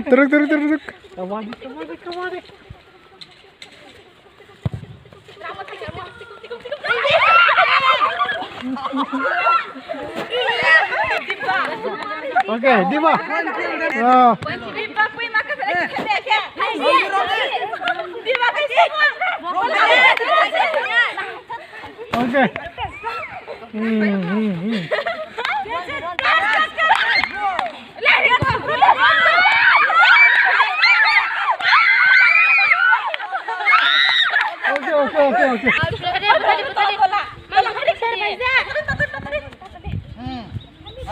Teruk. Kawadi. Okay, di ba? Oh. Okay. Okay.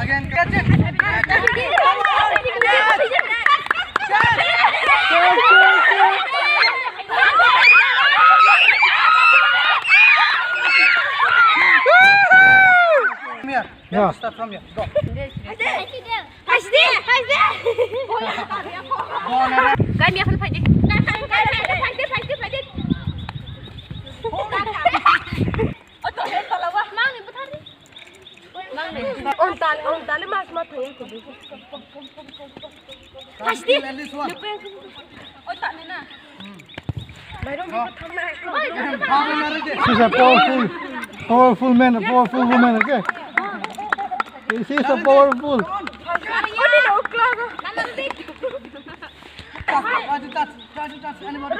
Again, catch it. Yeah. Start from here. Go. She's a powerful man, a powerful woman, okay? She's a powerful. Try to touch anybody.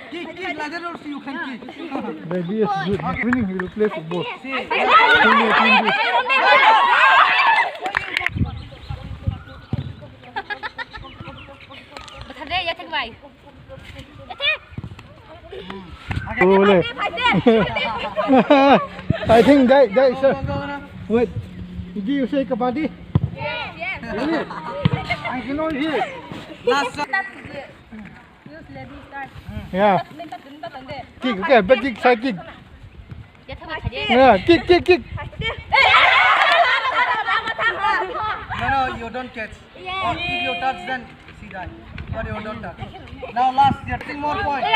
Kick, you can kick. Baby is good. Winning, he will play football. I think that sir. Wait, did you say kabaddi? Yes. Really? I cannot hear. Last. Yeah. Kick, okay, back kick, side kick. Yeah, kick. No, you don't catch. Or if you touch, then see that. But you don't touch. Now last, you're 3 more points.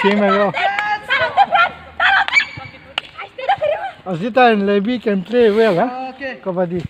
Same as well. Azita and Levi can play well, huh? Okay. Kabaddi.